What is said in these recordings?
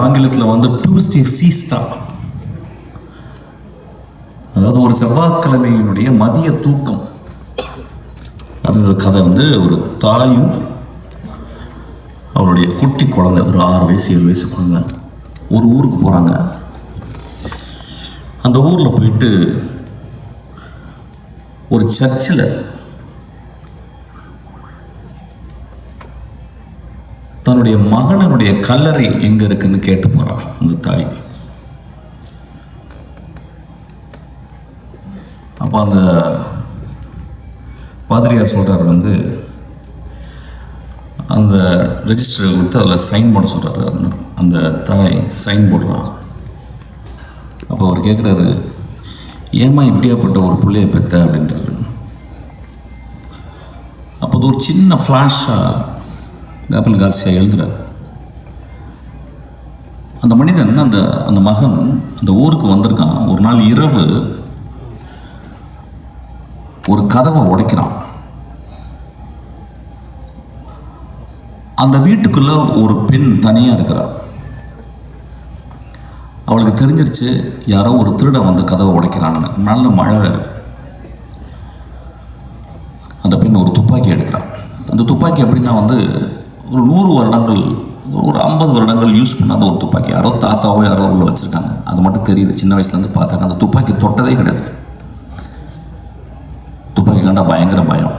ஆங்கிலத்தில் வந்து டியூஸ்டே சீஸ்டா, அதாவது ஒரு செவ்வாய்க்கிழமையினுடைய மதிய தூக்கம் அப்படிங்கிற கதை வந்து ஒரு தாயும் அவருடைய குட்டி குழந்தை, ஒரு 6 வயசு 7 வயசு குழந்தை ஒரு ஊருக்கு போகிறாங்க. அந்த ஊரில் போயிட்டு ஒரு சர்ச்சில் தன்னுடைய மகனுடைய கல்லறை எங்கே இருக்குன்னு கேட்டு போகிறான் அந்த தாய். அப்போ அந்த பாதிரியார் சொல்கிறார் வந்து அந்த ரெஜிஸ்டரை கொடுத்து அதில் சைன் போட சொல்கிறாரு. அந்த தாய் சைன் போடுறான். அப்போ அவர் கேட்குறாரு, ஏமா இப்படியாப்பட்ட ஒரு பிள்ளையை பெற்ற அப்படின்றாரு. அப்போ அது ஒரு சின்ன ஃப்ளாஷாக காபில் கார்சியா எழுதுறார். அந்த மனிதன் அந்த மகன் அந்த ஊருக்கு வந்திருக்கான். ஒரு நாள் இரவு ஒரு கதவை உடைக்கிறான். அந்த வீட்டுக்குள்ள ஒரு பெண் தனியா இருக்கிறாள். அவளுக்கு தெரிஞ்சிருச்சு யாரோ ஒரு திருடன் வந்து கதவை உடைக்கிறான்னு. நல்ல மழை வேறு. அந்த பெண் ஒரு துப்பாக்கி எடுக்கிறான். அந்த துப்பாக்கி எப்படின்னா வந்து ஒரு 100 வருடங்கள், ஒரு 50 வருடங்கள் யூஸ் பண்ணாத ஒரு துப்பாக்கி. யாரோ தாத்தாவோ யாரோ உள்ள வச்சுருக்காங்க. அது மட்டும் தெரியுது. சின்ன வயசுலேருந்து பார்த்தாங்க. அந்த துப்பாக்கி தொட்டதே கிடையாது. துப்பாக்கி கண்டா பயங்கர பயம்.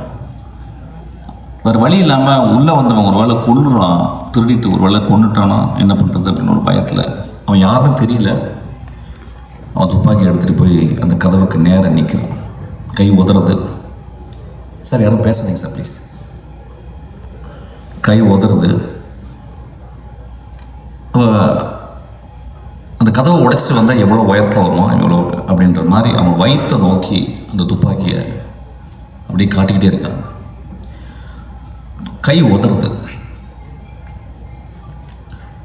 வேறு வழி இல்லாமல் உள்ளே வந்தவன் ஒரு வேளை கொன்னுறான், திருடிட்டு ஒரு வேளை கொண்டுட்டானா என்ன பண்ணுறது அப்படின்னு ஒரு பயத்தில், அவன் யாருன்னு தெரியல, அவன் துப்பாக்கி எடுத்துகிட்டு போய் அந்த கதவுக்கு நேராக நிற்கிறான். கை உதறது. சார் யாரும் பேசுறீங்க சார் ப்ளீஸ். கை உதறது. அந்த கதவை உடைச்சிட்டு வந்தால் எவ்வளோ உயரத்தில் வருமா எவ்வளோ அப்படின்ற மாதிரி அவன் வயிற்றை நோக்கி அந்த துப்பாக்கியை அப்படியே காட்டிக்கிட்டே இருக்கான். கை உதறது.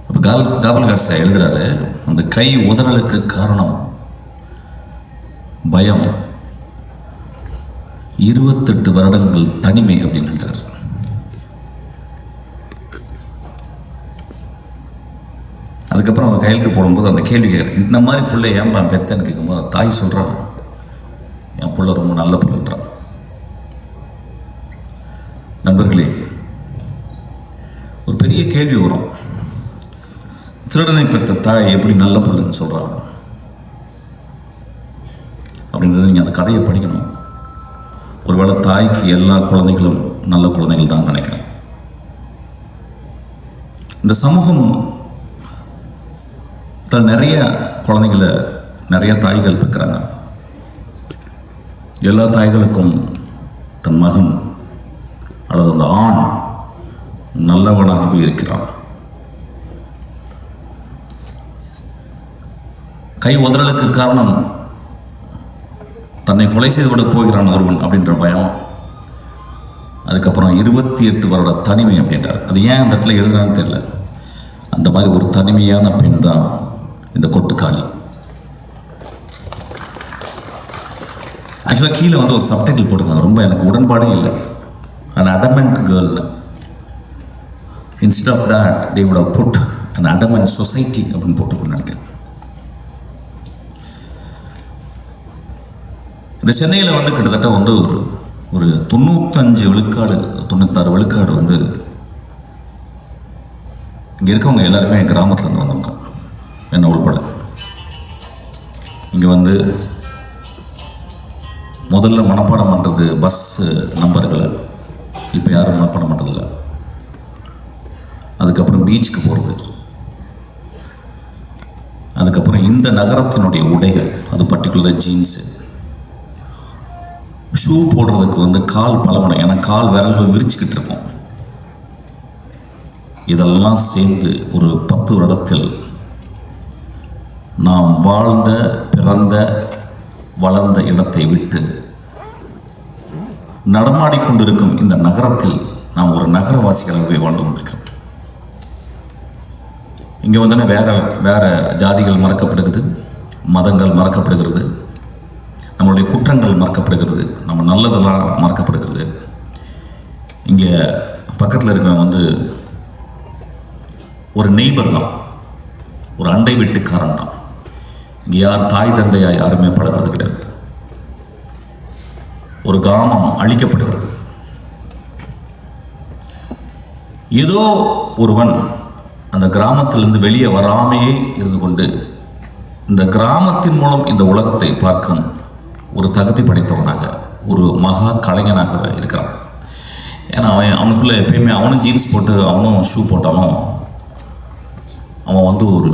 அப்போ காபில் கார்சியா எழுதுறாரு, அந்த கை உதறலுக்கு காரணம் பயம், 28 வருடங்கள் தனிமை அப்படின்னு எழுதுறாரு. அதுக்கப்புறம் அவன் கையெழுத்து போடும்போது அந்த கேள்வி கேட்குறேன், இந்த மாதிரி பிள்ளை ஏன்பா பெத்தன்னு கேட்கும்போது தாய் சொல்கிறான், என் பிள்ளை ரொம்ப நல்ல பிள்ளைன்றான். நண்பர்களே, ஒரு பெரிய கேள்வி வரும், திருடனை பெற்ற தாய் எப்படி நல்ல பிள்ளைன்னு சொல்கிறாங்க அப்படின்றது நீங்கள் அந்த கதையை படிக்கணும். ஒருவேளை தாய்க்கு எல்லா குழந்தைகளும் நல்ல குழந்தைகள் தான் நினைக்கிறேன். இந்த சமூகம் நிறைய குழந்தைகளை நிறைய தாய்கள் பெற்கிறாங்க. எல்லா தாய்களுக்கும் தன் மகன் அல்லது அந்த ஆண் நல்லவனாகவே இருக்கிறான். கை உதறலுக்கு காரணம் தன்னை கொலை செய்து விட போகிறான் ஒருவன் அப்படின்ற பயம். அதுக்கப்புறம் 28 வருட தனிமை அப்படின்றார். அது ஏன் அந்த இடத்துல எழுதுறான்னு தெரியல. அந்த மாதிரி ஒரு தனிமையான பெண் தான் இந்த கொட்டுக்காளி. ஆக்சுவலாக கீழே வந்து ஒரு சப்டைட்டில் போட்டுருக்காங்க, ரொம்ப எனக்கு உடன்பாடே இல்லை. an adamant girl. Instead of that they would have put an adamant society அப்படின்னு போட்டுக்கணும்னு நினைக்கிறேன். இந்த சென்னையில் வந்து கிட்டத்தட்ட வந்து ஒரு 95 விழுக்காடு 96 விழுக்காடு வந்து இங்கே இருக்கவங்க எல்லாருமே கிராமத்துலேருந்து வந்தவங்க, என்ன உள்பட. இங்கே வந்து முதல்ல மனப்பாடம் பண்ணுறது பஸ் நம்பர்களை, இப்போ யாரும் மனப்பாடம் பண்ணுறதில்ல. அதுக்கப்புறம் பீச்சுக்கு போகிறது, அதுக்கப்புறம் இந்த நகரத்தினுடைய உடைகள், அது பர்டிகுலர் ஜீன்ஸு, ஷூ போடுறதுக்கு வந்து கால் பழகணும், ஏன்னா கால் விரல்கள் விரிச்சுக்கிட்டு இருக்கும். இதெல்லாம் சேர்ந்து ஒரு 10 வருடத்தில் நாம் வாழ்ந்த பிறந்த வளர்ந்த இடத்தை விட்டு நடமாடிக்கொண்டிருக்கும் இந்த நகரத்தில் நாம் ஒரு நகரவாசிகளாகவே வாழ்ந்து கொண்டிருக்கிறோம். இங்கே வந்தோடனே வேற ஜாதிகள் மறக்கப்படுகிறது, மதங்கள் மறக்கப்படுகிறது, நம்மளுடைய குற்றங்கள் மறக்கப்படுகிறது, நம்ம நல்லதெல்லாம் மறக்கப்படுகிறது. இங்கே பக்கத்தில் இருக்கிறவன் வந்து ஒரு நெய்பர் தான், ஒரு அண்டை வீட்டுக்காரன் தான். இங்கே யார் தாய் தந்தையா யாருமே பழகிறது கிடையாது. ஒரு கிராமம் அழிக்கப்படுகிறது. ஏதோ ஒருவன் அந்த கிராமத்திலிருந்து வெளியே வராமையே இருந்து கொண்டு இந்த கிராமத்தின் மூலம் இந்த உலகத்தை பார்க்கும் ஒரு தகுதி படைத்தவனாக, ஒரு மகா கலைஞனாக இருக்கிறான். ஏன்னா அவனுக்குள்ள எப்பயுமே அவனும் ஜீன்ஸ் போட்டு அவனும் ஷூ போட்டாலும் அவன் ஒரு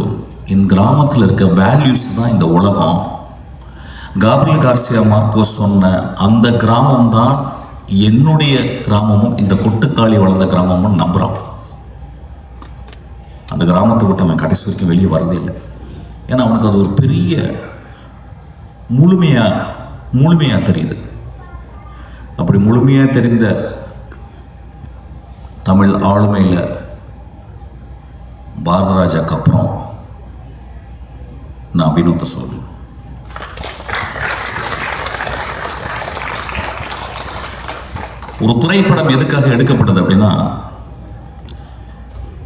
என் கிராமத்தில் இருக்க வேல்யூஸ் தான் இந்த உலகம். காப்ரியல் கார்சியா மார்க்கோஸ் சொன்ன அந்த கிராமம் தான் என்னுடைய கிராமமும் இந்த கொட்டுக்காளி வளர்ந்த கிராமமும் நம்புகிறான். அந்த கிராமத்தை விட்டு அவன் கடைசி வரைக்கும் வெளியே வரதே இல்லை. ஏன்னா அவனுக்கு அது ஒரு பெரிய முழுமையாக தெரியுது. அப்படி முழுமையாக தெரிந்த தமிழ் ஆளுமையில் பாரதராஜாக்கு அப்புறம் நான் வினோத்தை சொல்றேன். ஒரு திரைப்படம் எதுக்காக எடுக்கப்பட்டது அப்படின்னா,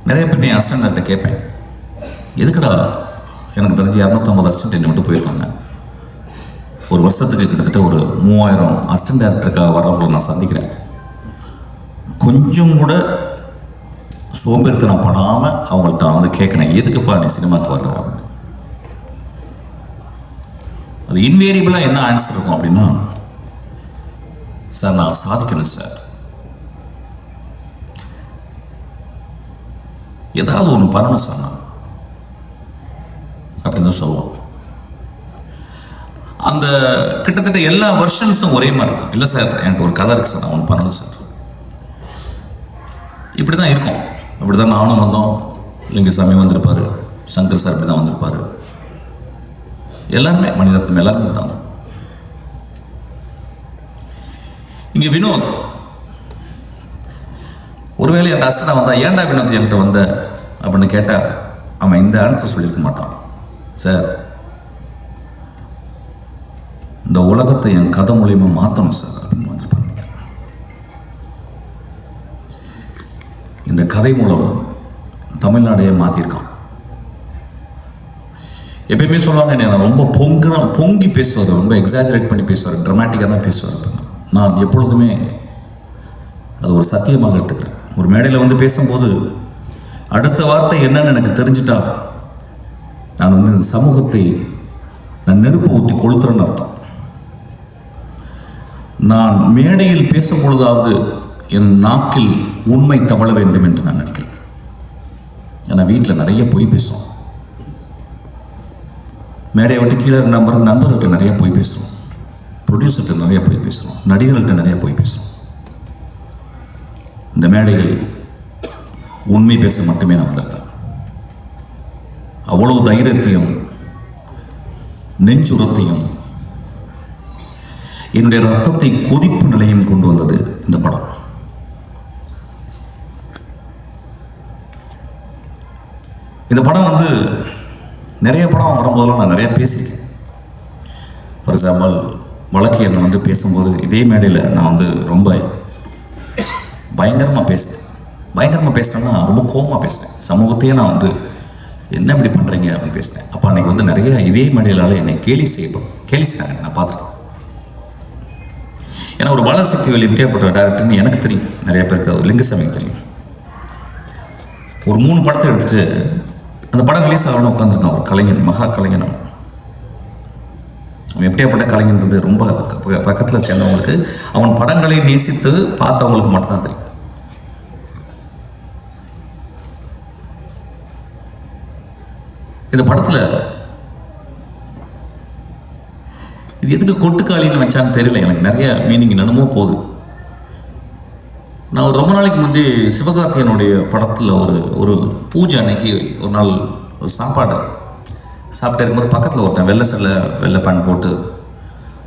நிறைய பேர் என் அசிஸ்டன்ட் கேட்பேன், எதுக்குடா எனக்கு தெரிஞ்சு 250 அசிஸ்டன்ட் என்னை விட்டு போயிருக்காங்க. ஒரு வருஷத்துக்கு கிட்டத்தட்ட ஒரு 3000 அசிஸ்டன்ட் டேரக்டருக்காக வர்றவங்களை நான் சந்திக்கிறேன். கொஞ்சம் கூட சோம்பேறித்தனம் படாமல் அவங்கள்ட்ட கேட்குறேன், எதுக்குப்பா நீ சினிமாவுக்கு வர்ற அப்படின்னு. அது இன்வேரியபிளாக என்ன ஆன்சர் இருக்கும் அப்படின்னா, சார் நான் சாதிக்கணும் சார், ஏதாவது ஒன்று பண்ணணும் சார் நான் அப்படின்னு சொல்லுவோம். அந்த கிட்டத்தட்ட எல்லா வெர்ஷன்ஸும் ஒரே மாதிரி இருக்கும். இல்லை சார் என்கிட்ட ஒரு கதை இருக்குது சார், நான் ஒன்று பண்ணணும் சார். இப்படி தான் இருக்கும். அப்படி தான் நானும் வந்தோம், லிங்கசாமி வந்திருப்பார், சங்கர் சார் இப்படி தான் வந்திருப்பார், எல்லாருமே மணிரத்னம் எல்லாருமே தான் வந்தோம். இங்கே வினோத் ஒருவேளை என் அசிஸ்டன்ட் வந்தா, ஏன்டா வினோத் என்கிட்ட வந்த அப்படின்னு கேட்டால் அவன் இந்த ஆன்சர் சொல்லியிருக்க மாட்டான். சார் இந்த உலகத்தை என் கதை மூலியமா மாற்றணும் சார் அப்படின்னு வந்திருப்பான். இந்த கதை மூலம் தமிழ்நாடையே மாற்றிருக்கான். எப்பயுமே சொல்லுவாங்க, நான் ரொம்ப பொங்கி பேசுவார், ரொம்ப எக்ஸாஜரேட் பண்ணி பேசுவார், ட்ராமாட்டிக்காக தான் பேசுவார். நான் எப்பொழுதுமே அது ஒரு சத்தியமாக எடுத்துக்கிறேன். ஒரு மேடையில் வந்து பேசும்போது அடுத்த வார்த்தை என்னன்னு எனக்கு தெரிஞ்சிட்டா நான் இந்த சமூகத்தை நான் நெருப்பு ஊற்றி கொளுத்துறேன்னு அர்த்தம். நான் மேடையில் பேசும் பொழுதாவது என் நாக்கில் உண்மை தவழ வேண்டும் என்று நான் நினைக்கிறேன். ஏன்னா வீட்டில் நிறைய பொய் பேசுவோம், மேடையை விட்டு கீழே நண்பர்கள்ட்ட நிறைய பொய் பேசுகிறோம், ப்ரொடியூசர்கிட்ட நிறைய பொய் பேசுகிறோம், நடிகர்கள்ட்ட நிறைய பொய் பேசுகிறோம். இந்த மேடைகள் உண்மை பேச மட்டுமே நான் வந்திருக்கேன். அவ்வளவு தைரியத்தையும் நெஞ்சுரத்தையும் என்னுடைய ரத்தத்தை கொதிப்பு நிலையும் கொண்டு வந்தது இந்த படம். இந்த படம் நிறைய படம் வரும்போதெல்லாம் நான் நிறைய பேசியிருக்கேன். ஃபார் எக்ஸாம்பிள் வழக்கு என்னை பேசும்போது இதே மேடையில் நான் ரொம்ப பயங்கரமாக பேசினேன்னா ரொம்ப கோபமாக பேசினேன். சமூகத்தையே நான் என்ன இப்படி பண்ணுறீங்க அப்படின்னு பேசினேன். அப்போ அன்றைக்கி நிறைய இதே மேடையிலால் என்னை கேலி செய்கிறாங்க, நான் பார்த்துருக்கேன். ஏன்னா ஒரு பாலசக்திவேல் எப்படியாப்பட்ட டேரக்டர்னு எனக்கு தெரியும், நிறைய பேருக்கு லிங்கசாமிக்கு தெரியும். ஒரு 3 படத்தை எடுத்துட்டு அந்த படம் ரிலீஸ் ஆகணும் உட்காந்துருக்கான் ஒரு கலைஞன், மகா கலைஞன். அவன் எப்படியாப்பட்ட கலைஞன்றது ரொம்ப பக்கத்தில் சேர்ந்தவங்களுக்கு, அவன் படங்களை நேசித்து பார்த்தவங்களுக்கு மட்டும்தான் தெரியும். இந்த படத்தில் இது எதுக்கு கொட்டுக்காளின்னு வச்சான்னு தெரியல, எனக்கு நிறைய மீனிங் என்னமோ போகுது. நான் ரொம்ப நாளைக்கு முந்தி சிவகார்த்திகனுடைய படத்தில் ஒரு பூஜை அன்னைக்கு ஒரு நாள் ஒரு சாப்பாடு சாப்பிட்டு இருக்கும்போது பக்கத்தில் ஒருத்தன் வெள்ளை பேண்ட் போட்டு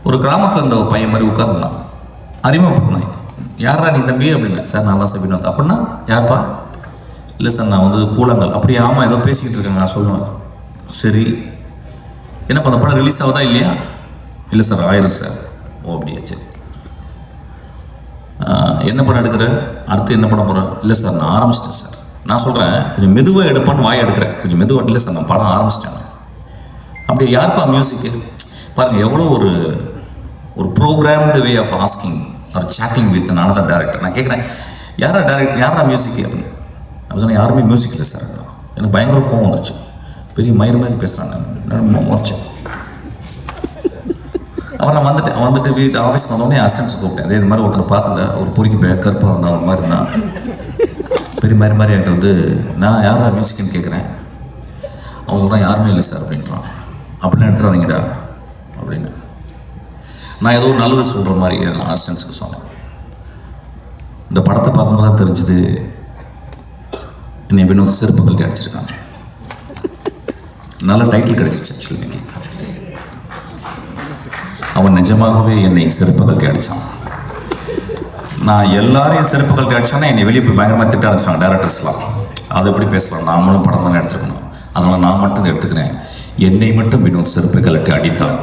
ஒரு கிராமத்தில் இருந்த ஒரு பையன் மாதிரி உட்காந்துருந்தான். அறிமுகப்படுத்தினான், யாரா நீ தம்பி அப்படின்னு. சார் நான் தான் சார் வினோத். அப்படின்னா யார்ப்பா? இல்லை சார் நான் கூழாங்கல். அப்படியே ஆமாம் ஏதோ பேசிக்கிட்டு இருக்காங்க நான் சொல்லுவேன். சரி என்னப்பா அந்த படம் ரிலீஸ் ஆகுதா இல்லையா? இல்லை சார் ஆயிரும் சார். ஓ அப்படியா, சரி என்ன படம் எடுக்கிற, அடுத்து என்ன பண்ண போகிறேன்? இல்லை சார் நான் ஆரம்பிச்சிட்டேன் சார். நான் சொல்கிறேன் கொஞ்சம் மெதுவாக எடுப்பான்னு வாய் எடுக்கிறேன், கொஞ்சம் மெதுவாக இல்லை சார் நான் படம் ஆரம்பிச்சிட்டேன். அப்படி யாருப்பா மியூசிக்கு பாருங்கள், எவ்வளோ ஒரு programmed way of asking or chatting with another director. நான் கேட்குறேன், யாரா மியூசிக் அப்படின்னு. அப்படி சொன்னால் யாருமே மியூசிக் இல்லை சார். எனக்கு பயங்கர கோவம் வந்துருச்சு, பெரிய மயிறு மாதிரி பேசுகிறேன், நான் முடிச்சேன். அப்புறம் நான் வந்துட்டு வீட்டு ஆஃபீஸ்க்கு வந்தோடனே அசிஸ்டன்ஸ் கூப்பிட்டேன். அதே இது மாதிரி ஒருத்தர் பார்த்துட்டேன், ஒரு பொறுக்கி கருப்பாக வந்தேன், அந்த மாதிரி இருந்தான், பெரிய மாதிரி என்கிட்ட வந்து நான் யாரா மியூசிக்னு கேட்குறேன். அவன் சொல்கிறான் யாருமே இல்லை சார் அப்படின்றான். அப்படிலாம் எடுத்துகிட்டு வரீங்கடா அப்படின்னு. நான் ஏதோ நல்லது சொல்கிற மாதிரி நான் அசிஸ்டன்ஸுக்கு சொன்னேன். இந்த படத்தை பார்க்கும்போது தான் தெரிஞ்சுது என்னை வினோத் செருப்பு கழட்டி அடிச்சிருக்காங்க. நல்ல டைட்டில் கிடச்சிச்சு ஆக்சுவலி இன்னைக்கு. அவன் நிஜமாகவே என்னை செருப்பு கழட்டி அடித்தான். நான் எல்லாரையும் செருப்பு கழட்டி அடித்தானே என்னை வெளியே போய் பயங்கரமாக திட்ட ஆரம்பிச்சாங்க டேரக்டர்ஸ்லாம். அதை எப்படி பேசலாம், நாமளும் படம் தானே எடுத்துக்கணும், அதனால் நான் மட்டும் எடுத்துக்கிறேன். என்னை மட்டும் வினோத் செருப்பை கழட்டி அடித்தான்.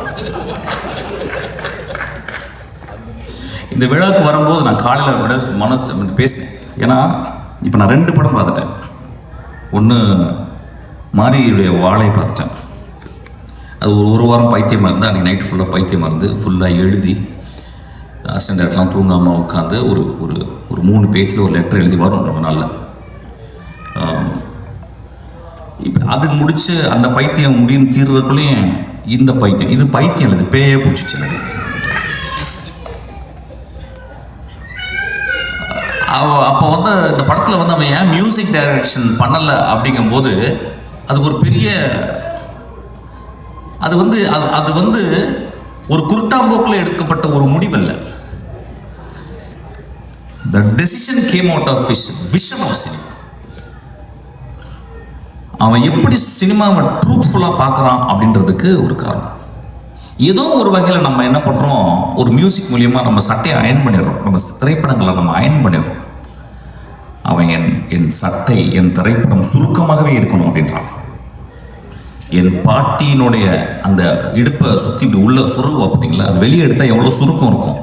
இந்த விழாவுக்கு வரும்போது நான் காலையில் மனசு பேசினேன். ஏன்னா இப்போ நான் 2 படம் பார்த்துட்டேன். ஒன்று மாரியுடைய வாழை பார்த்துட்டேன். அது ஒரு வாரம் பைத்தியமாக இருந்தால் அன்றைக்கி நைட்டு ஃபுல்லாக பைத்தியமாக இருந்து ஃபுல்லாக எழுதி அசிஸ்டன்ட் டேரக்டர்லாம் தூங்காமல் உட்காந்து ஒரு 3 பேஜில் ஒரு லெட்டர் எழுதி வரும் ரொம்ப நாளில். இப்போ அதுக்கு முடித்து அந்த பைத்தியம் முடியும் தீர்றதுக்குள்ளேயும் இந்த பைத்தியம், இது பைத்தியம் இல்லை, இது பேயே பிடிச்சிச்சு எனக்கு. அப்போ வந்து இந்த படத்தில் வந்து அவன் ஏன் மியூசிக் டைரக்ஷன் பண்ணலை அப்படிங்கும்போது அதுக்கு ஒரு பெரிய அது வந்து ஒரு குருட்டாம்போக்கில் எடுக்கப்பட்ட ஒரு முடிவல்ல. The decision came out of vision of cinema. அவன் எப்படி சினிமாவை ட்ரூத்ஃபுல்லாக பார்க்குறான் அப்படின்றதுக்கு ஒரு காரணம். ஏதோ ஒரு வகையில் நம்ம என்ன பண்ணுறோம், ஒரு மியூசிக் மூலியமாக நம்ம சட்டையை அயன் பண்ணிடுறோம், நம்ம திரைப்படங்களை நம்ம அயன் பண்ணிடுறோம். அவன் என் சட்டை என் திரைப்படம் சுருக்கமாகவே இருக்கணும் அப்படின்றான். என் பாட்டியினுடைய அந்த இடுப்பை சுற்றி உள்ள சுருவா பார்த்தீங்களா, அது வெளியே எடுத்தால் எவ்வளோ சுருக்கம் இருக்கும்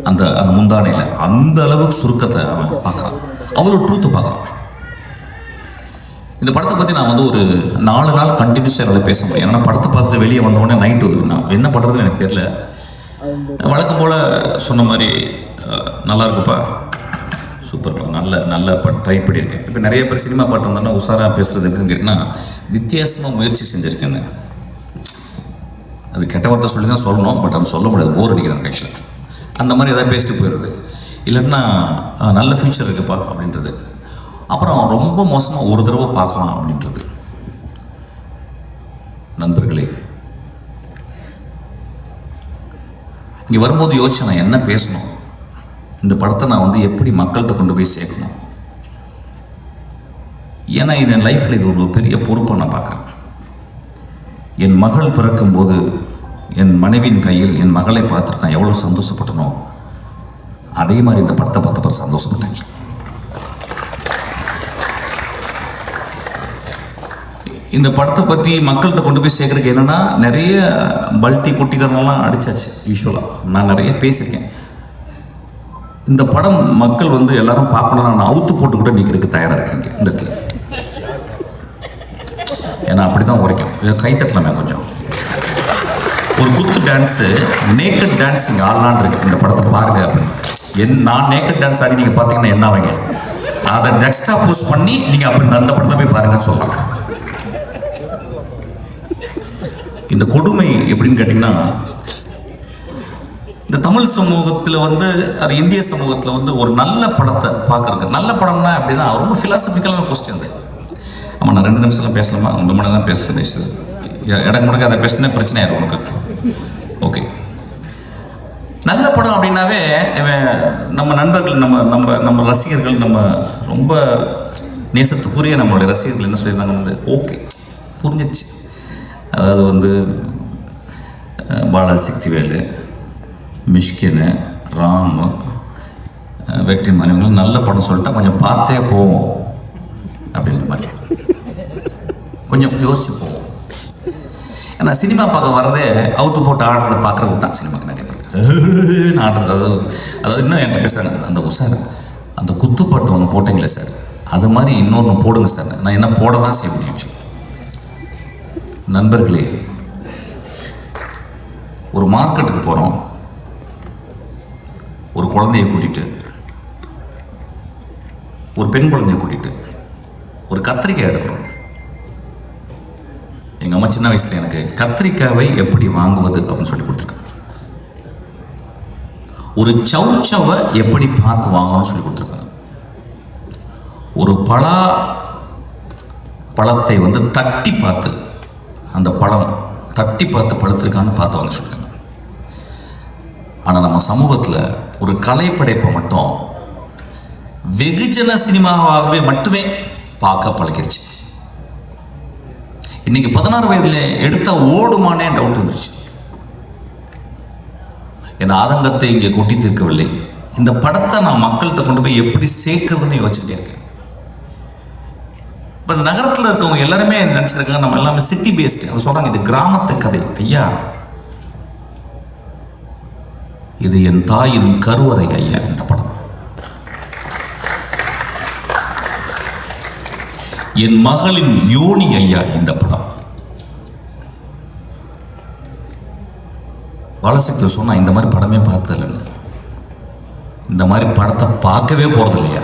அந்த முந்தானையில், அந்த அளவுக்கு சுருக்கத்தை அவன் பார்க்குறான், அவ்வளோ ட்ரூத்தை பார்க்குறான். இந்த படத்தை பற்றி நான் வந்து ஒரு 4 நாள் கண்டினியூஸாக என்னால் பேச முடியும். ஏன்னா படத்தை பார்த்துட்டு வெளியே வந்தோடனே நைட்டு நான் என்ன பண்ணுறதுன்னு எனக்கு தெரியல. வழக்கம் போல் சொன்ன மாதிரி நல்லா இருக்குப்பா, சூப்பர்ப்பா, நல்ல ட்ரை பண்ணியிருக்கேன். இப்போ நிறைய பேர் சினிமா பாட்டு வந்தோன்னா உஷாராக பேசுகிறது எப்படின்னு கேட்டிங்கன்னா வித்தியாசமாக முயற்சி செஞ்சுருக்கேன்னு. அது கெட்ட வார்த்தை சொல்லி தான் சொல்லணும், பட் அது சொல்ல முடியாது, போர் அடிக்கிறாங்க ஆக்சுவலாக. அந்த மாதிரி எதாவது பேசிட்டு போயிடுறது, இல்லைன்னா நல்ல ஃபியூச்சர் இருக்குப்பா அப்படின்றது. அப்புறம் ரொம்ப மோசமாக ஒரு தடவை பார்க்கலாம் அப்படின்றது. நண்பர்களே, இங்கே வரும்போது யோசிச்சு நான் என்ன பேசணும், இந்த படத்தை நான் வந்து எப்படி மக்கள்கிட்ட கொண்டு போய் சேர்க்கணும். ஏன்னா இது என் லைஃப்பில் இது ஒரு பெரிய பொறுப்பை நான் பார்க்குறேன். என் மகள் பிறக்கும்போது என் மனைவியின் கையில் என் மகளை பார்த்துட்டு நான் எவ்வளோ சந்தோஷப்பட்டனோ அதே மாதிரி இந்த படத்தை பார்த்தப்ப சந்தோஷப்பட்டேன். இந்த படத்தை பற்றி மக்கள்கிட்ட கொண்டு போய் சேர்க்குறதுக்கு என்னென்னா நிறைய பல்ட்டி குட்டிக்காரனெல்லாம் அடித்தாச்சு. யூஸ்வலாக நான் நிறைய பேசியிருக்கேன். இந்த படம் மக்கள் வந்து எல்லாரும் பார்க்கணும்னா நான் அவுத்து போட்டு கூட நிற்கிறதுக்கு தயாராக இருக்கீங்க இந்த இடத்துல. ஏன்னா அப்படி தான் உரைக்கும். கைத்தட்டலாமே கொஞ்சம். ஒரு குத்து டான்ஸு, நேக்கட் டான்ஸ் இங்கே ஆடலான் இருக்கு. இந்த படத்தை பாருங்க அப்படின்னு நான் நேக்கட் டான்ஸ் ஆடி நீங்கள் பார்த்தீங்கன்னா என்ன ஆவீங்க, அதை எக்ஸ்ட்ரா புஷ் பண்ணி நீங்கள் அப்படி அந்த படத்தை போய் பாருங்கன்னு சொல்லலாம். இந்த கொடுமை எப்படின்னு கேட்டிங்கன்னா, இந்த தமிழ் சமூகத்தில் வந்து அது இந்திய சமூகத்தில் வந்து ஒரு நல்ல படத்தை பார்க்குறதுக்கு, நல்ல படம்னா அப்படின்னா ரொம்ப ஃபிலாசபிக்கலான கொஸ்டின் அது. ஆமாம், நான் 2 நிமிஷம்லாம் பேசலாமா, 2 மணி தான் பேசுகிறேன். இடக்கு முடக்க அதை பேசினா பிரச்சனை ஆயிடும் உனக்கு. ஓகே, நல்ல படம் அப்படின்னாவே நம்ம நண்பர்கள், நம்ம ரசிகர்கள், நம்ம ரொம்ப நேசத்துக்குரிய நம்மளுடைய ரசிகர்கள் என்ன சொல்லியிருந்தாங்க வந்து ஓகே புரிஞ்சிடுச்சு. அதாவது வந்து பாலசக்திவேலு, மிஷ்கின், ராம், வெற்றிமாறன் இவங்களும் நல்ல படம் சொல்லிட்டா கொஞ்சம் பார்த்தே போவோம் அப்படின்ற மாதிரி கொஞ்சம் யோசிச்சு போவோம். ஏன்னா சினிமா பார்க்க வர்றதே அவுத்து போட்டு ஆடுறதை பார்க்குறதுக்கு தான். சினிமாவுக்கு நிறைய பேருக்கு ஆடுறது, அதாவது இன்னும் என்கிட்ட பேசுகிறாங்க, அந்த சார் அந்த குத்துப்பாட்டு ஒன்று போட்டிங்களே சார், அது மாதிரி இன்னொன்று போடுங்க சார். நான் என்ன போட தான் செய்ய முடியும். நண்பர்களே, ஒரு மார்க்கெட்டுக்கு போகிறோம், ஒரு குழந்தைய கூட்டிகிட்டு, ஒரு பெண் குழந்தைய கூட்டிகிட்டு ஒரு கத்திரிக்காய் எடுக்கிறோம். எங்கள் அம்மா சின்ன வயசில் எனக்கு கத்திரிக்காவை எப்படி வாங்குவது அப்படின்னு சொல்லி கொடுத்துருக்காங்க. ஒரு சவுச்சவை எப்படி பார்த்து வாங்கணும்னு சொல்லி கொடுத்துருக்காங்க. ஒரு பழத்தை வந்து தட்டி பார்த்து, அந்த பழம் தட்டி பார்த்து பழுத்திருக்கான்னு பார்த்து வாங்க சொல்லியிருக்காங்க. ஆனால் நம்ம சமூகத்தில் ஒரு கலைப்படைப்பை மட்டும் வெகுஜன சினிமாவாகவே மட்டுமே பார்க்க பழகிருச்சு. இன்னைக்கு 16 வயதில் எடுத்த ஓடுமானே டவுட் வந்துருச்சு. என் ஆதங்கத்தை இங்கே கொட்டி தீர்க்கவில்லை. இந்த படத்தை நான் மக்கள்கிட்ட கொண்டு போய் எப்படி சேர்க்கிறதுன்னு யோசிச்சுட்டே இருக்கேன். இப்போ இந்த நகரத்தில் இருக்கவங்க எல்லாருமே நினச்சிருக்காங்க நம்ம எல்லாமே சிட்டி பேஸ்டு. அவங்க சொல்கிறாங்க இது கிராமத்து கதை. ஐயா, இது என் தாயின் கருவறை ஐயா. இந்த படம் என் மகளின் யோனி ஐயா. இந்த படம் பாலசக்தி சொன்னா இந்த மாதிரி படமே பார்த்தது இல்லைன்னு. இந்த மாதிரி படத்தை பார்க்கவே போறது இல்லையா?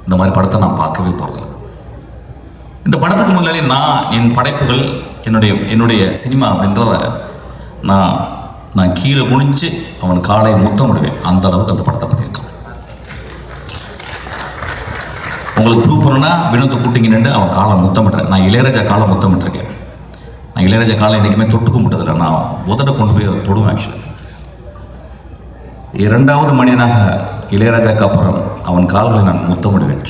இந்த மாதிரி படத்தை நான் பார்க்கவே போறதில்லை. இந்த படத்துக்கு முன்னாடி நான் என் படைப்புகள் என்னுடைய சினிமா அப்படின்றத நான் கீழே குனிஞ்சு அவன் காலை முத்தமிடுவேன். அந்த அளவுக்கு அந்த படத்தை பண்ணியிருக்கான். உங்களுக்கு ப்ரூவ் பண்ணணும்னா வினோத கூட்டிங்க நின்று அவன் காலை முத்தமிடுறேன். நான் இளையராஜா காலை முத்தமிட்டிருக்கேன். நான் இளையராஜா காலை என்றைக்குமே தொட்டு கும்பிட்டதில்லை. நான் உதட கொண்டு போய் தொடுவேன். ஆக்சுவலி 2வது மனிதனாக இளையராஜாக்கு அப்புறம் அவன் கால்களை நான் முத்தமிடுவேன்.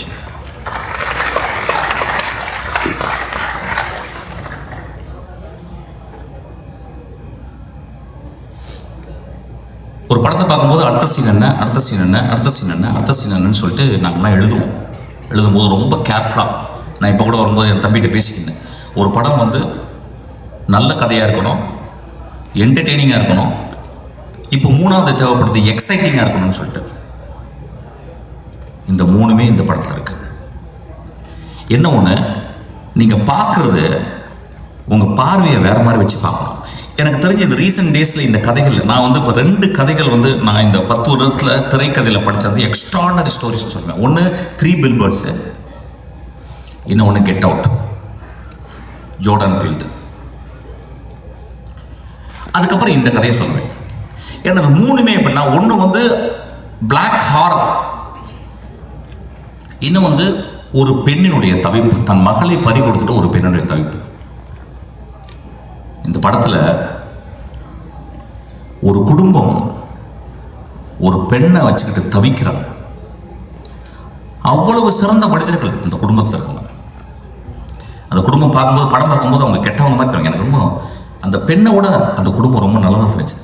ஒரு படத்தை பார்க்கும்போது அடுத்த சீன் என்ன, அடுத்த சீன் என்ன, அடுத்த சீன் என்ன, அடுத்த சீன் என்னன்னு சொல்லிட்டு நாங்கள்லாம் எழுதும்போது ரொம்ப கேர்ஃபுல்லாக. நான் இப்போ கூட வரும்போது என் தம்பிகிட்ட பேசிக்கிட்டேன். ஒரு படம் வந்து நல்ல கதையாக இருக்கணும், என்டர்டெய்னிங்காக இருக்கணும், இப்போ 3வது தேவைப்படுது எக்ஸைட்டிங்காக இருக்கணும்னு சொல்லிட்டு. இந்த 3மே இந்த படத்தில் இருக்கு. என்ன ஒன்று, நீங்கள் பார்க்குறது உங்கள் பார்வையை வேறு மாதிரி வச்சு பார்க்கணும். எனக்கு தெரிஞ்ச இந்த ரீசெண்ட் டேஸில் இந்த கதைகள் நான் வந்து இப்போ 2 கதைகள் வந்து நான் இந்த 10 வருடத்தில் திரைக்கதையில் படித்தது எக்ஸ்ட்ராடனரி ஸ்டோரிஸ் சொல்லுவேன். ஒன்று 3 பில்பர்ட்ஸு, இன்னொன்று கெட் அவுட், ஜோர்டன் பீல்டு. அதுக்கப்புறம் இந்த கதையை சொல்லுவேன். ஏன்னா 3மே எப்படின்னா, ஒன்று வந்து பிளாக் ஹாரர், இன்னும் வந்து ஒரு பெண்ணினுடைய தவிப்பு, தன் மகளை பறி கொடுத்துட்டு ஒரு பெண்ணுடைய தவிப்பு. இந்த படத்தில் ஒரு குடும்பம் ஒரு பெண்ணை வச்சுக்கிட்டு தவிக்கிறாங்க. அவ்வளவு சிறந்த மனிதர்கள் இந்த குடும்பத்தில் இருக்காங்க. அந்த குடும்பம் பார்க்கும்போது, படம் பார்க்கும்போது அவங்க கெட்டவங்க மாதிரி இருக்காங்க. எனக்கு ரொம்ப அந்த பெண்ணோட அந்த குடும்பம் ரொம்ப நல்லதாக இருந்துச்சு.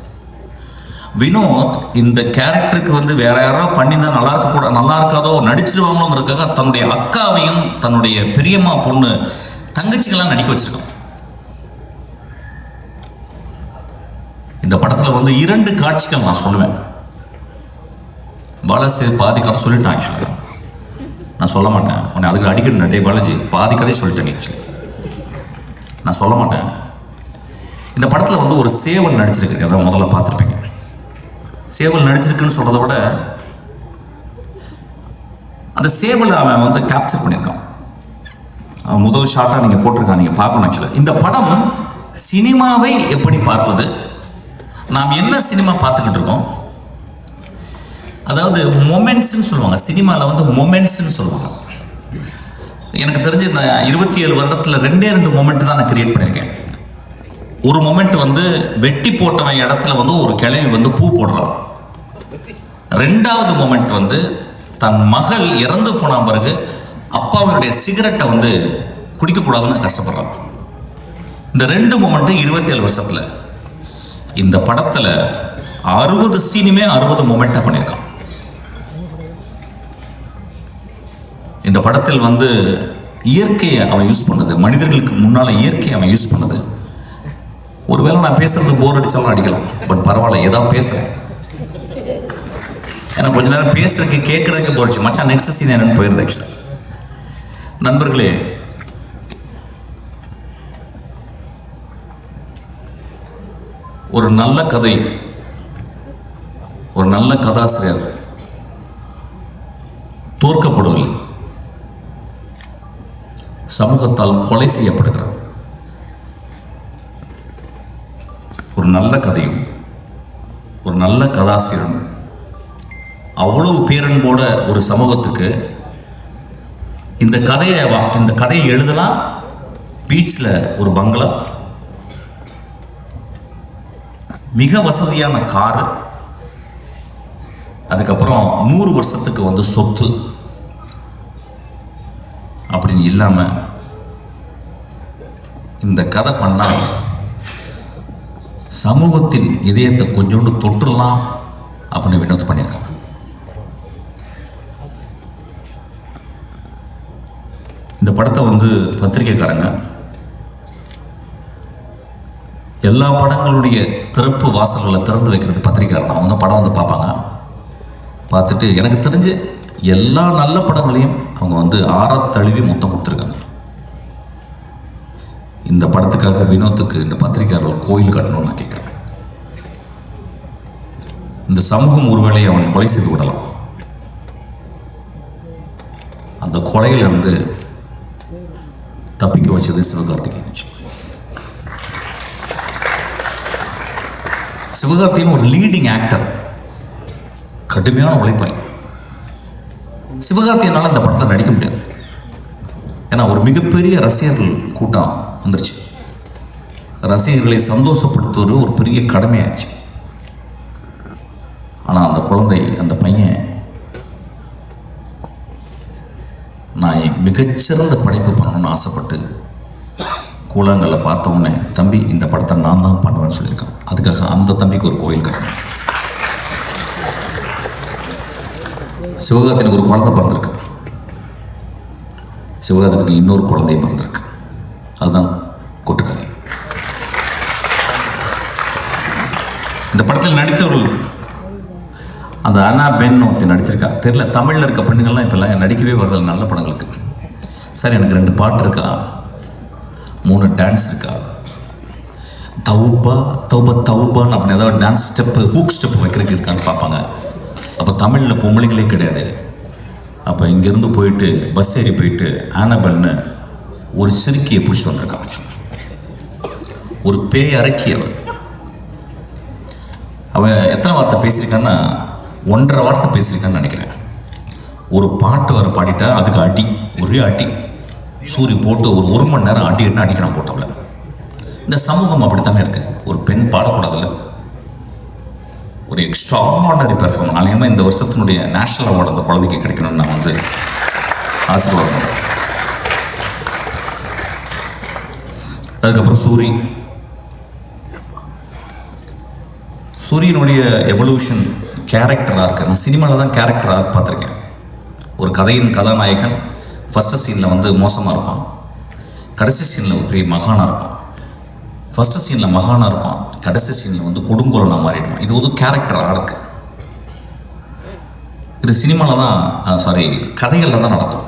வினோத் இந்த கேரக்டருக்கு வந்து வேற யாராவது பண்ணியிருந்தா நல்லா இருக்காதோ, நடிச்சிருவாங்களோங்கிறதுக்காக தன்னுடைய அக்காவையும் தன்னுடைய பெரியம்மா பொண்ணு தங்கச்சிகள்லாம் நடிக்க வச்சிருக்கான். இந்த படத்தில் வந்து 2 காட்சிகள் நான் சொல்லுவேன். பாலாஜி பாதி கதை சொல்லிட்டேன். ஆக்சுவலாக நான் சொல்ல மாட்டேன். உன்னை அதுக்கு அடிக்கடி டே பாலாஜி பாதி கதையை சொல்லிட்டேன். ஆக்சுவலி நான் சொல்ல மாட்டேன். இந்த படத்தில் வந்து ஒரு சேவல் நடிச்சிருக்கு. அதான் முதல்ல பார்த்துருப்பீங்க. சேவல் நடிச்சிருக்குன்னு சொல்கிறத விட அந்த சேவலை அவன் வந்து கேப்சர் பண்ணியிருக்கான். அவன் முதல் ஷாட்டாக நீங்கள் போட்டிருக்கான், நீங்கள் பார்க்கணும். ஆக்சுவலாக இந்த படம் சினிமாவை எப்படி பார்ப்பது, நாம் என்ன சினிமா பார்த்துக்கிட்டு இருக்கோம், அதாவது மொமெண்ட்ஸ்ன்னு சொல்லுவாங்க. சினிமாவில் வந்து மொமெண்ட்ஸ்ன்னு சொல்லுவாங்க. எனக்கு தெரிஞ்சு இந்த 27 வருடத்தில் 2 மொமெண்ட் தான் நான் கிரியேட் பண்ணியிருக்கேன். ஒரு மொமெண்ட் வந்து வெட்டி போட்டவன் இடத்துல வந்து ஒரு கிழவி வந்து பூ போடுறான். 2வது மொமெண்ட் வந்து தன் மகள் இறந்து போன பிறகு அப்பாவுடைய சிகரெட்டை வந்து குடிக்கக்கூடாதுன்னு கஷ்டப்படுறான். இந்த 2 மொமெண்ட்டு 27 வருஷத்தில். இந்த படத்தில் 60 சீனுமே 60 மொமெண்ட்டாக பண்ணியிருக்கான். இந்த படத்தில் வந்து இயற்கையை அவன் யூஸ் பண்ணது, மனிதர்களுக்கு முன்னால் இயற்கையை அவன் யூஸ் பண்ணது. ஒருவேளை நான் பேசுறது போர் அடித்தாலும் அடிக்கலாம், பட் பரவாயில்ல, ஏதாவது பேசுகிறேன். ஏன்னா கொஞ்ச நேரம் பேசுறதுக்கு கேட்கறதுக்கு போயிடுச்சு. மச்சான் நெக்ஸ்ட் சீன் என்னன்னு போயிருது. ஆக்சுவலாக நண்பர்களே, ஒரு நல்ல கதை, ஒரு நல்ல கதாசிரியர் தோற்கப்படவில்லை, சமூகத்தால் கொலை செய்யப்படுகிறார். ஒரு நல்ல கதையும் ஒரு நல்ல கதாசிரியரும் அவ்வளவு பேரன்போட ஒரு சமூகத்துக்கு இந்த கதையை எழுதலாம். பீச்சில் ஒரு பங்களா, மிக வசதியான காரு, அதுக்கப்புறம் 100 வருஷத்துக்கு வந்து சொத்து அப்படின்னு இல்லாம இந்த கதை பண்ணா சமூகத்தின் இதயத்தை கொஞ்சோண்டு தொற்றுலாம் அப்படின்னு வினோத் பண்ணியிருக்காங்க. இந்த படத்தை வந்து பத்திரிகைக்காரங்க எல்லா படங்களுடைய திறப்பு வாசல்களை திறந்து வைக்கிறது பத்திரிக்கையாளர். அவங்க படம் வந்து பார்ப்பாங்க. பார்த்துட்டு எனக்கு தெரிஞ்சு எல்லா நல்ல படங்களையும் அவங்க வந்து ஆறத்தழுவி மொத்தம் கொடுத்துருக்காங்க. இந்த படத்துக்காக வினோத்துக்கு இந்த பத்திரிகையாளர்கள் கோயில் கட்டணும்னு நான் கேட்குறேன். இந்த சமூகம் ஒருவேளை அவன் கொலை செய்து விடலாம். அந்த கொலையிலிருந்து தப்பிக்க வச்சது சிவகார்த்திகேயன். சிவகார்த்திகேயன் ஒரு லீடிங் ஆக்டர், கடுமையான உழைப்பாளி. சிவகார்த்திகேயனால இந்த படத்தில் நடிக்க முடியாது. ஏன்னா ஒரு மிகப்பெரிய ரசிகர்கள் கூட்டம் வந்துருச்சு. ரசிகர்களை சந்தோஷப்படுத்துவது ஒரு பெரிய கடமையாச்சு. ஆனால் அந்த குழந்தை, அந்த பையன், நான் மிகச்சிறந்த படைப்பு பண்ணணும்னு ஆசைப்பட்டு கூழாங்கல்ல பார்த்த உடனே, தம்பி இந்த படத்தை நான் தான் பண்ணுவேன்னு சொல்லியிருக்கான். அதுக்காக அந்த தம்பிக்கு ஒரு கோயில் கட்டணும். சிவகார்த்திகேயனுக்கு ஒரு குழந்தை பிறந்திருக்கு, சிவகார்த்திகேயனுக்கு இன்னொரு குழந்தையும் பிறந்திருக்கு. அதுதான் கொட்டுக்கலை. இந்த படத்தில் நடித்தவர்கள் அந்த அண்ணா பெண் ஒருத்தி நடிச்சிருக்கா. தெரியல, தமிழில் இருக்க பெண்ணுங்கள்லாம் இப்போல்லாம் நடிக்கவே வருதில்லை நல்ல படங்களுக்கு. சார் எனக்கு 2 பாட்டு இருக்கா, 3 டான்ஸ் இருக்கா, தவுப்பா தவுப்பா தவுப்பான்னு அப்படின்னு ஏதாவது டான்ஸ் ஸ்டெப்பு, ஹூக் ஸ்டெப் வைக்கிறதுக்கு இருக்கான்னு பார்ப்பாங்க. அப்போ தமிழில் பொம்பளைங்களே கிடையாது. அப்போ இங்கேருந்து போயிட்டு பஸ் ஏறி போயிட்டு ஆனபெல்னு ஒரு சிறுக்கியை பிடிச்சி வந்திருக்காங்க. ஒரு பேய் அரக்கியவன். அவன் எத்தனை வார்த்தை பேசியிருக்கான்னா 1.5 வார்த்தை பேசியிருக்கான்னு நினைக்கிறேன். ஒரு பாட்டு வர பாடிட்டா அதுக்கு அடி, ஒரே அடி. சூரிய போட்டு ஒரு 1 மணி நேரம் அடி என்ன அடிக்கிறான் போட்டவள. இந்த சமூகம் அப்படித்தானே இருக்கு. ஒரு பெண் பாடக்கூடாதுல்ல. ஒரு எக்ஸ்ட்ராஆர்டினரி பெர்ஃபார்மன்ஸ். அநேகமாக இந்த வருஷத்தினுடைய நேஷனல் அவார்டு அந்த குழந்தைக்கு கிடைக்கணும்னு நான் வந்து ஆசீர்வாதம் பண்ணுறேன். அதுக்கப்புறம் சூரியனுடைய எவல்யூஷன் கேரக்டராக இருக்குது. நான் சினிமாவில் தான் கேரக்டராக பார்த்துருக்கேன். ஒரு கதையின் கதாநாயகன் ஃபஸ்ட்டு சீனில் வந்து மோசமாக இருப்பான், கடைசி சீனில் ஒரு பெரிய மகானாக இருப்பான். ஃபஸ்ட்டு சீனில் மகானாக இருப்பான், கடைசி சீனில் வந்து கொடுங்கோலனாக மாறிடுவான். இது ஒரு கேரக்டராக இருக்குது. இது சினிமாவில் தான் கதைகளில் தான் நடக்கும்.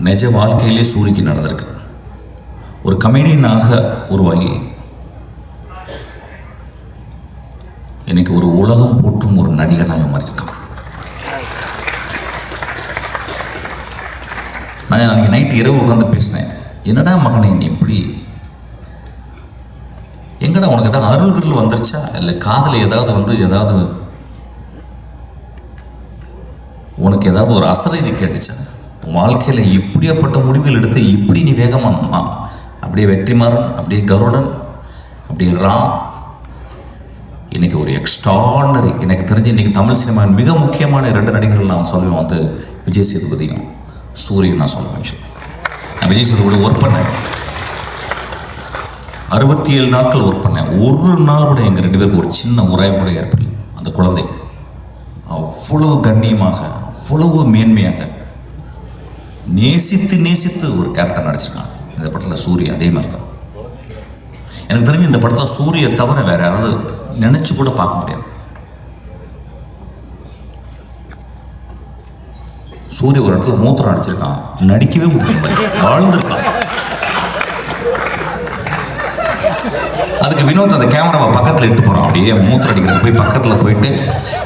நிஜ வாழ்க்கையிலே சூரியக்கு நடந்திருக்கு. ஒரு கமெடியனாக உருவாகி இன்னைக்கு ஒரு உலகம் போற்றும் ஒரு நடிகனாக மாறியிருக்கான். நான் அன்றைக்கி நைட்டு இரவு உட்காந்து பேசினேன். என்னடா மகனை நீ இப்படி, எங்கடா உனக்கு ஏதாவது அருள்கள் வந்துருச்சா, இல்லை காதில் ஏதாவது உனக்கு ஏதாவது ஒரு அசரீதி கேட்டுச்சா? வாழ்க்கையில் இப்படியாப்பட்ட முடிவுகள் எடுத்து இப்படி நீ வேகமானமா, அப்படியே வெற்றிமாறன், அப்படியே கருடன், அப்படியே ராம். இன்னைக்கு ஒரு எக்ஸ்ட்ராடனரி, எனக்கு தெரிஞ்சு இன்னைக்கு தமிழ் சினிமாவின் மிக முக்கியமான 2 நடிகர்கள் நான் சொல்லுவேன். வந்து விஜய் சேதுபதியும் சூரியன் நான் சொல்லுவேன். நான் விஜய் சேதுபதி ஒர்க் பண்ணேன், 67 நாட்கள் ஒர்க் பண்ணேன். ஒரு நாள் கூட எங்கள் 2 பேருக்கு ஒரு சின்ன உராய்வு கூட ஏற்படல. அந்த குழந்தை அவ்வளவு கண்ணியமாக, அவ்வளவு மேன்மையாக நேசித்து ஒரு கேரக்டர் நடிச்சிருக்கான். இந்த படத்தில் சூரிய அதே மாதிரி தான். எனக்கு தெரிஞ்சு இந்த படத்தில் சூரிய தவிர வேற யாராவது நினைச்சு கூட பார்க்க முடியாது. சூரிய ஒரு இடத்துல மூத்திரம் அடிச்சிருக்கான், நடிக்கவே முடியல, வாழ்ந்துருக்கான். அதுக்கு வினோத் அந்த கேமராவை பக்கத்தில் இட்டு போகிறான். அப்படியே மூத்திரம் அடிக்கிறது போய் பக்கத்தில் போயிட்டு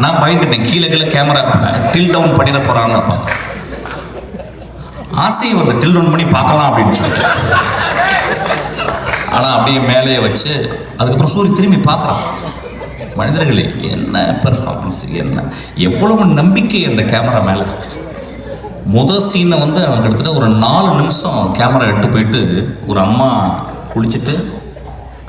நான் பயந்துட்டேன், கீழே கேமரா டில் டவுன் பண்ணிட போகிறான்னு பார்க்க ஆசையும் வருது, டில் டவுன் பண்ணி பார்க்கலாம் அப்படின்னு சொல்லிட்டு. ஆனால் அப்படியே மேலேயே வச்சு அதுக்கப்புறம் சூரிய திரும்பி பார்க்குறான். மனிதர்களே, என்ன பெர்ஃபார்மன்ஸ், என்ன எவ்வளவு நம்பிக்கை அந்த கேமரா மேலே. முதல் சீனை வந்து அவன் கிட்டத்தட்ட ஒரு 4 நிமிஷம் கேமரா எடுத்து போயிட்டு ஒரு அம்மா குளிச்சுட்டு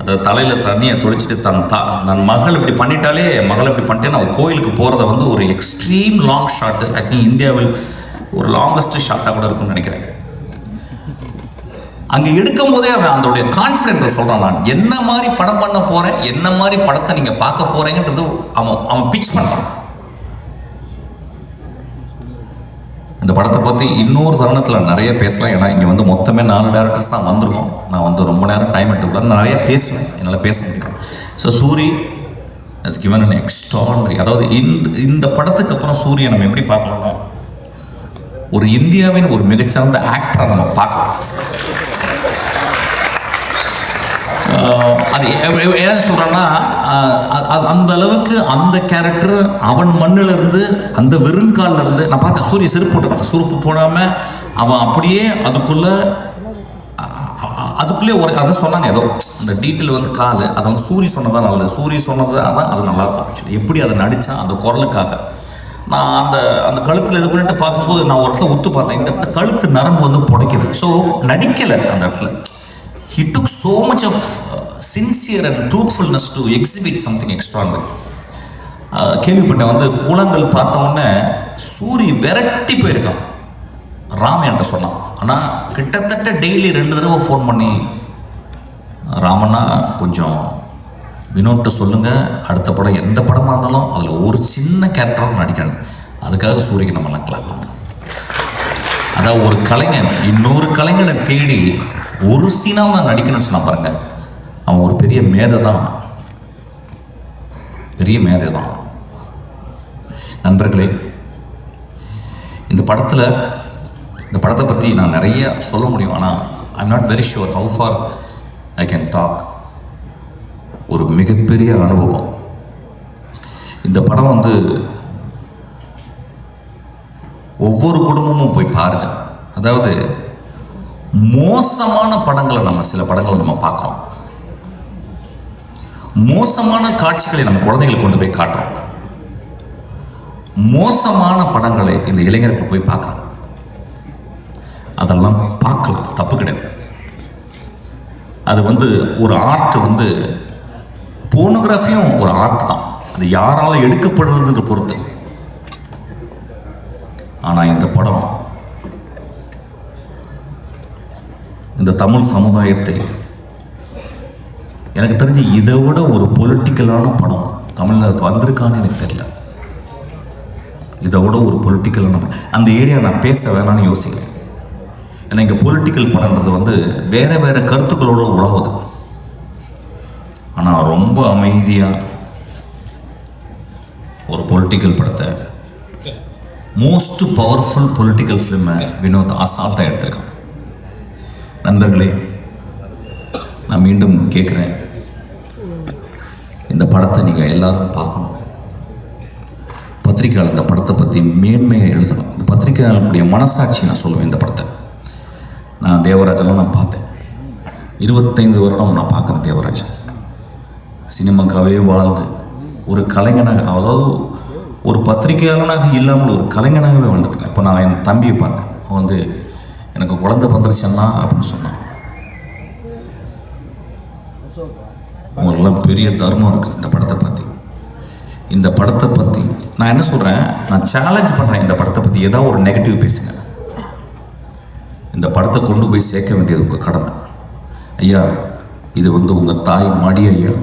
அதை தலையில் தண்ணியை தொளிச்சிட்டு தன் மகள் இப்படி பண்ணிட்டாலே, மகள் இப்படி பண்ணிட்டேன்னு அவள் கோயிலுக்கு போகிறத வந்து ஒரு extreme long shot. I think இந்தியாவில் ஒரு லாங்கஸ்ட் ஷாட்டாக கூட இருக்கும்னு நினைக்கிறேன். அங்கே எடுக்கும் போதே அவன் அதோடைய கான்ஃபிடென்ட்டை சொல்கிறான், நான் என்ன மாதிரி படம் பண்ண போகிறேன், என்ன மாதிரி படத்தை நீங்கள் பார்க்க போகிறீங்கன்றது அவன் பிச் பண்ணுறான். இந்த படத்தை பற்றி இன்னொரு தருணத்தில் நிறைய பேசலாம். ஏன்னா இங்கே வந்து மொத்தமே 4 டேரக்டர்ஸ் தான் வந்திருக்கோம். நான் வந்து ரொம்ப நேரம் டைம் எடுத்துக்கூடாது, நிறைய பேசுவேன், என்னால் பேச முடியும். So Soori has given an extraordinary. அதாவது இந்த படத்துக்கு அப்புறம் சூரியை நம்ம எப்படி பார்க்கலாம்னா, ஒரு இந்தியாவின் ஒரு மிகச்சிறந்த ஆக்டரை நம்ம பார்க்கலாம். அது ஏன் சொல்கிறேன்னா, அந்த அளவுக்கு அந்த கேரக்டர் அவன் மண்ணிலிருந்து அந்த வெறுங்காலிருந்து நான் பார்த்தேன். சூரிய செருப்பு போட்டுருக்கான், செருப்பு போடாமல் அவன் அப்படியே அதுக்குள்ளே ஒரு அதை சொன்னாங்க, ஏதோ அந்த டீட்டெயில் வந்து கால் அதை வந்து சூரிய சொன்னதான் நல்லது, சூரிய சொன்னது அதான் அது நல்லாயிருக்கும். ஆக்சுவலி எப்படி அதை நடித்தான் அந்த குரலுக்காக. நான் அந்த கழுத்தில் இது பண்ணிட்டு பார்க்கும்போது நான் ஒரு இடத்துல ஒத்து பார்த்தேன், இந்த இடத்துல கழுத்து நரம்பு வந்து புடைக்குது. ஸோ நடிக்கலை அந்த இடத்துல. He took so much of sincere and truthfulness to exhibit something extraordinary. கேள்விப்பட்டேன் வந்து கூழாங்கல் பார்த்த உடனே சூரி விரட்டி போயிருக்கான். ராம் என்கிட்ட சொன்னான். ஆனால் கிட்டத்தட்ட டெய்லி 2 தடவை ஃபோன் பண்ணி, ராமண்ணா கொஞ்சம் வினோத்தை சொல்லுங்கள், அடுத்த படம் எந்த படமாக இருந்தாலும் அதில் ஒரு சின்ன கேரக்டராக நடிக்கணும், அதுக்காக சூரியக்கு நம்மலாம் கிளாப் பண்ணோம். அதாவது ஒரு கலைஞன் இன்னொரு கலைஞனை தேடி ஒரு சீனாவும் நான் நடிக்கணும்னு சொன்னா பாருங்க, அவன் ஒரு பெரிய மேதை தான், பெரிய மேதை தான். நண்பர்களே, இந்த படத்தை பற்றி நான் நிறைய சொல்ல முடியும். ஆனால் I'm not very sure how far I can talk. ஒரு மிகப்பெரிய அனுபவம் இந்த படம். வந்து ஒவ்வொரு குடும்பமும் போய் பாருங்க. அதாவது மோசமான படங்களை சில படங்களை நம்ம பார்க்குறோம், மோசமான காட்சிகளை நம்ம குழந்தைகளுக்கு கொண்டு போய் காட்டுறோம், மோசமான படங்களை இந்த இளைஞர்கள் போய் பார்க்குறோம். அதெல்லாம் பார்க்கலாம், தப்பு கிடையாது. அது வந்து ஒரு ஆர்ட், வந்து போனோகிராஃபியும் ஒரு ஆர்ட் தான். அது யாரால எடுக்கப்படுறதுன்ற பொறுத்து. ஆனால் இந்த படம் இந்த தமிழ் சமுதாயத்தை, எனக்கு தெரிஞ்சு இதை விட ஒரு பொலிட்டிக்கலான படம் தமிழ்நாடு வந்திருக்கான்னு எனக்கு தெரியல. இதை விட ஒரு பொலிட்டிக்கலான படம், அந்த ஏரியா நான் பேச வேணான்னு யோசிக்கிறேன். ஏன்னா இங்கே பொலிட்டிக்கல் படம்ன்றது வந்து வேறு கருத்துக்களோடு உழவுது. ஆனால் ரொம்ப அமைதியாக ஒரு பொலிட்டிக்கல் படத்தை, மோஸ்ட் பவர்ஃபுல் பொலிட்டிக்கல் ஃபிலிமை வினோத் அசால்ட்டாக எடுத்திருக்கான். நண்பர்களே, நான் மீண்டும் கேட்குறேன், இந்த படத்தை நீங்கள் எல்லாரும் பார்க்கணும். பத்திரிக்கையாளர் இந்த படத்தை பற்றி மேன்மையாக எழுதணும். இந்த பத்திரிக்கையாளர்களுடைய மனசாட்சி நான் சொல்லுவேன். இந்த படத்தை நான் தேவராஜெல்லாம் நான் பார்த்தேன், 25 வருடம் நான் பார்க்குறேன். தேவராஜன் சினிமாக்காகவே வாழ்ந்து ஒரு கலைஞனாக, அதாவது ஒரு பத்திரிகையாளனாக இல்லாமல் ஒரு கலைஞனாகவே வாழ்ந்துருக்கேன். இப்போ நான் என் தம்பியை பார்த்தேன், அவன் வந்து எனக்கு குழந்தை பந்துருச்சன்னா அப்படின்னு சொன்னான். அவங்களெல்லாம் பெரிய தர்மம் இருக்குது இந்த படத்தை பற்றி. இந்த படத்தை பற்றி நான் என்ன சொல்கிறேன், நான் சேலஞ்ச் பண்ணுறேன், இந்த படத்தை பற்றி ஏதாவது ஒரு நெகட்டிவ் பேசுங்க. இந்த படத்தை கொண்டு போய் சேர்க்க வேண்டியது உங்கள் கடமை. ஐயா, இது வந்து உங்கள் தாய் மடி ஐயா,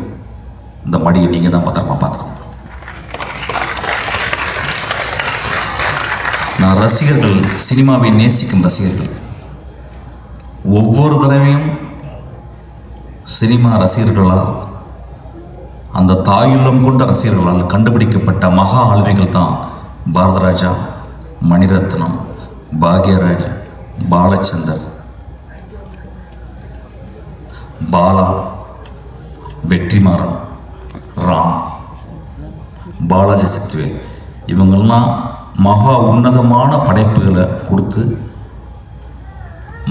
இந்த மடியை நீங்கள் தான் பத்திரமா பார்த்துக்கணும். நான் ரசிகர்கள், சினிமாவை நேசிக்கும் ரசிகர்கள், ஒவ்வொரு தடவையும் சினிமா ரசிகர்களால், அந்த தாயுள்ளம் கொண்ட ரசிகர்களால் கண்டுபிடிக்கப்பட்ட மகா ஆளுமைகள் தான் பாரதராஜா, மணிரத்னம், பாக்யராஜ், பாலச்சந்தர், பாலா, வெற்றிமாறன், ராம், பாலாஜி சக்திவேல், இவங்கெல்லாம் மகா உன்னதமான படைப்புகளை கொடுத்து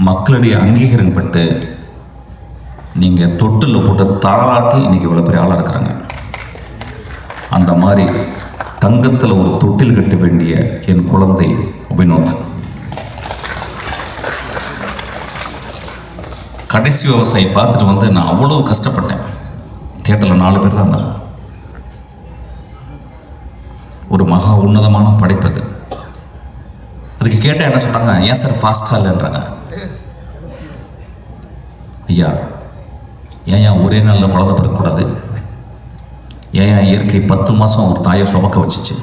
மக்களுடைய அங்கீகாரம் பெற்று நீங்கள் தொட்டில் போட்டு தாளாட்டி இன்றைக்கி இவ்வளோ பெரிய ஆளாக இருக்கிறாங்க. அந்த மாதிரி தங்கத்தில் ஒரு தொட்டில் கட்ட வேண்டிய என் குழந்தை வினோத். கடைசி விவசாயி பார்த்துட்டு வந்து நான் அவ்வளோ கஷ்டப்பட்டேன். தியேட்டரில் 4 பேர் தான் இருந்தாங்க. ஒரு மகா உன்னதமான படைப்பது. அதுக்கு கேட்டால் என்ன சொல்கிறாங்க, ஏன் சார் ஃபாஸ்ட்டாக இல்லைன்றாங்க. ஐயா, ஏன் ஒரே நாளில் குழந்தை பிறக்கக்கூடாது? ஏன் இயற்கை 10 மாதம் ஒரு தாயை சுமக்க வச்சிச்சு?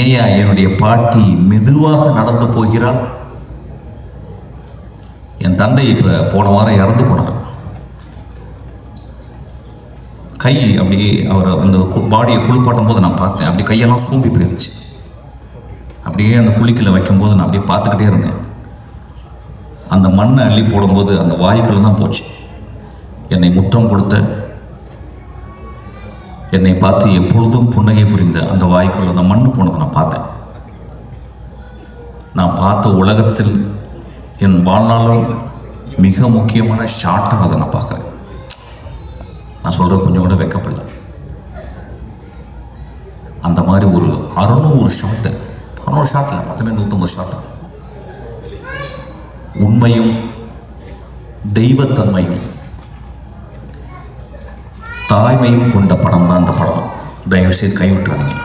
ஏன் என்னுடைய பாட்டி மெதுவாக நடந்து போகிறாள்? என் தந்தை இப்போ போன வாரம் இறந்து போனார். கை அப்படியே அவர் அந்த பாடியை குளிப்பாட்டும் போது நான் பார்த்தேன். அப்படி கையெல்லாம் சூம்பி போயிருந்துச்சு. அப்படியே அந்த குளிக்கல வைக்கும்போது நான் அப்படியே பார்த்துக்கிட்டே இருந்தேன். அந்த மண்ணை அள்ளி போடும்போது அந்த வாய்க்குள்ள தான் போச்சு. என்னை முத்தம் கொடுத்த, என்னை பார்த்து எப்பொழுதும் புன்னகை புரிந்த அந்த வாய்க்குள்ள அந்த மண்ணு போனதை நான் பார்த்தேன். நான் பார்த்த உலகத்தில் என் வாழ்நாளும் மிக முக்கியமான ஷாட்டாக அதை நான் பார்க்குறேன். நான் சொல்கிறது கொஞ்சம் கூட வெக்கப்படல. அந்த மாதிரி ஒரு 600 ஷாட்டு, 600 ஷாட்டில் மொத்தமே 150 ஷாட்டு, உண்மையும் தெய்வத்தன்மையும் தாய்மையும் கொண்ட படம் தான் அந்த படம். தயவுசெய்து கைவிட்டுறாதீங்க.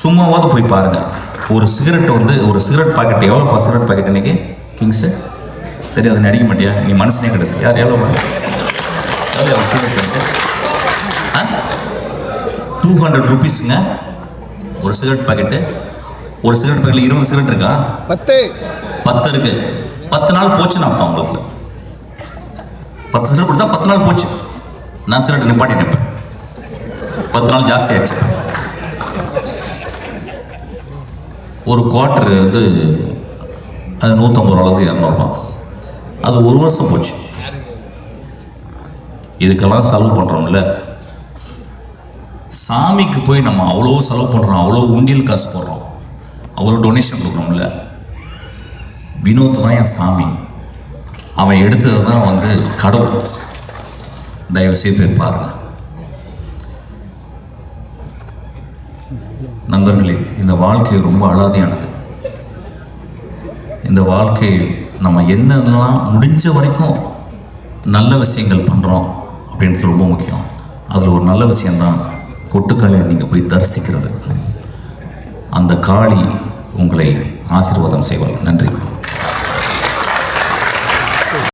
சும்மாவாவது போய் பாருங்கள். ஒரு சிகரெட் வந்து ஒரு சிகரெட் பாக்கெட் எவ்வளோப்பா? சிகரெட் பாக்கெட் இன்னைக்கு கிங்ஸு தெரியாது, நீ அடிக்க மாட்டியா? நீ மனசுனே கிடையாது. யார் எவ்வளோ சிகரெட் பாக்கெட்? 200 ருபீஸுங்க ஒரு சிகரெட் பாக்கெட்டு. ஒரு சிகரெட் பாக்கெட்டில் 20 சிகரெட் இருக்கா? 10 இருக்கு. 10 நாள் போச்சுன்னு அர்த்தம் உங்களுக்கு. 10 சிகரெட் கொடுத்தா 10 நாள் போச்சு. நான் சிகரெட் நிப்பாட்டிட்டேன். இப்போ 10 நாள் ஜாஸ்தி ஆயிடுச்சு. ஒரு குவார்ட்டர் வந்து அது 150 ரூபாலேருந்து 200 ரூபா. அது 1 வருஷம் போச்சு. இதுக்கெல்லாம் செலவு பண்ணுறோம்ல. சாமிக்கு போய் நம்ம அவ்வளோ செலவு பண்ணுறோம், அவ்வளோ உண்டியல் காசு போடுறோம், அவ்வளோ டொனேஷன் கொடுக்குறோம்ல. வினோத் தான் என் சாமி. அவன் எடுத்தது தான் வந்து கடவுள். தயவுசெய்து போய் பாருங்கள். நண்பர்களே, இந்த வாழ்க்கை ரொம்ப அலாதியானது. இந்த வாழ்க்கையில் நம்ம என்னெல்லாம் முடிஞ்ச வரைக்கும் நல்ல விஷயங்கள் பண்ணுறோம் அப்படின்றது ரொம்ப முக்கியம். அதில் ஒரு நல்ல விஷயந்தான் கொட்டுக்காலை நீங்கள் போய் தரிசிக்கிறது. அந்த காளி உங்களை ஆசீர்வாதம் செய்வார். நன்றி.